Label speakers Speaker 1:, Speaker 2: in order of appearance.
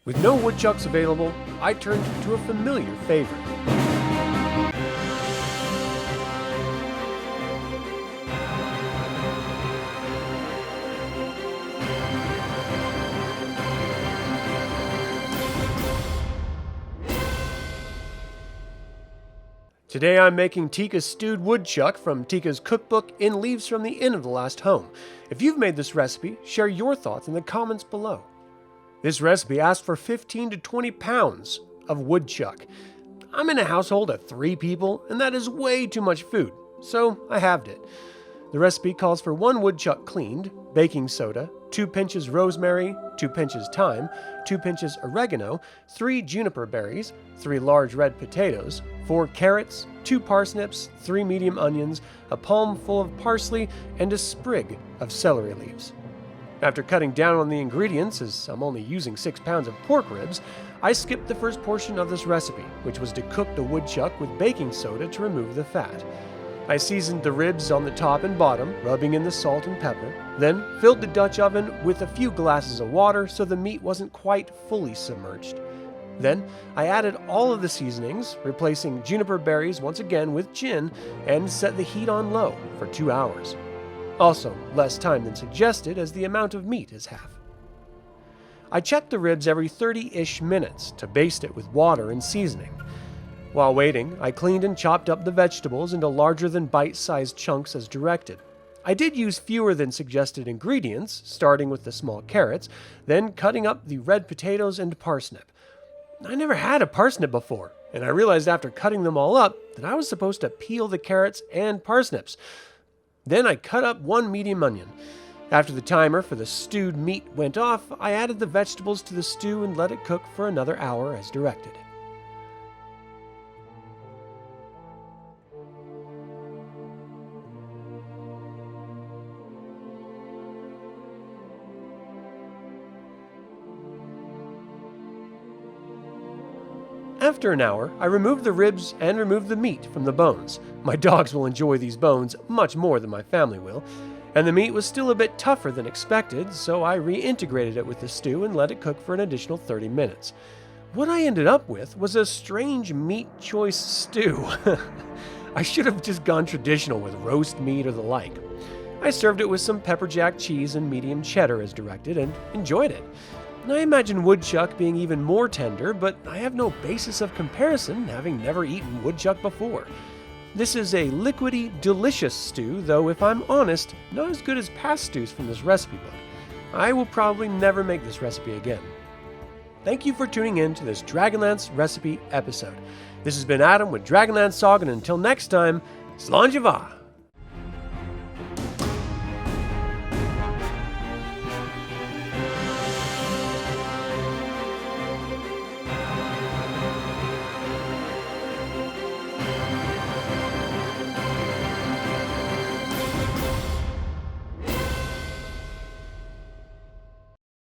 Speaker 1: With no woodchucks available, I turned to a familiar favorite. Today I'm making Tika's stewed woodchuck from Tika's cookbook in Leaves from the Inn of the Last Home. If you've made this recipe, share your thoughts in the comments below. This recipe asks for 15 to 20 pounds of woodchuck. I'm in a household of 3 people, and that is way too much food, so I halved it. The recipe calls for 1 woodchuck cleaned, baking soda, 2 pinches rosemary, 2 pinches thyme, 2 pinches oregano, 3 juniper berries, 3 large red potatoes, 4 carrots, 2 parsnips, 3 medium onions, a palm full of parsley, and a sprig of celery leaves. After cutting down on the ingredients, as I'm only using 6 pounds of pork ribs, I skipped the first portion of this recipe, which was to cook the woodchuck with baking soda to remove the fat. I seasoned the ribs on the top and bottom, rubbing in the salt and pepper, then filled the Dutch oven with a few glasses of water so the meat wasn't quite fully submerged. Then I added all of the seasonings, replacing juniper berries once again with gin, and set the heat on low for 2 hours. Also, less time than suggested as the amount of meat is half. I checked the ribs every 30-ish minutes to baste it with water and seasoning. While waiting, I cleaned and chopped up the vegetables into larger than bite-sized chunks as directed. I did use fewer than suggested ingredients, starting with the small carrots, then cutting up the red potatoes and parsnip. I never had a parsnip before, and I realized after cutting them all up that I was supposed to peel the carrots and parsnips. Then I cut up 1 medium onion. After the timer for the stewed meat went off, I added the vegetables to the stew and let it cook for another hour as directed. After an hour, I removed the ribs and removed the meat from the bones. My dogs will enjoy these bones much more than my family will. And the meat was still a bit tougher than expected, so I reintegrated it with the stew and let it cook for an additional 30 minutes. What I ended up with was a strange meat choice stew. I should have just gone traditional with roast meat or the like. I served it with some pepper jack cheese and medium cheddar as directed and enjoyed it. I imagine woodchuck being even more tender, but I have no basis of comparison, having never eaten woodchuck before. This is a liquidy, delicious stew, though if I'm honest, not as good as past stews from this recipe book. I will probably never make this recipe again. Thank you for tuning in to this DragonLance recipe episode. This has been Adam with DragonLance Saga, and until next time, Slàinte mhath!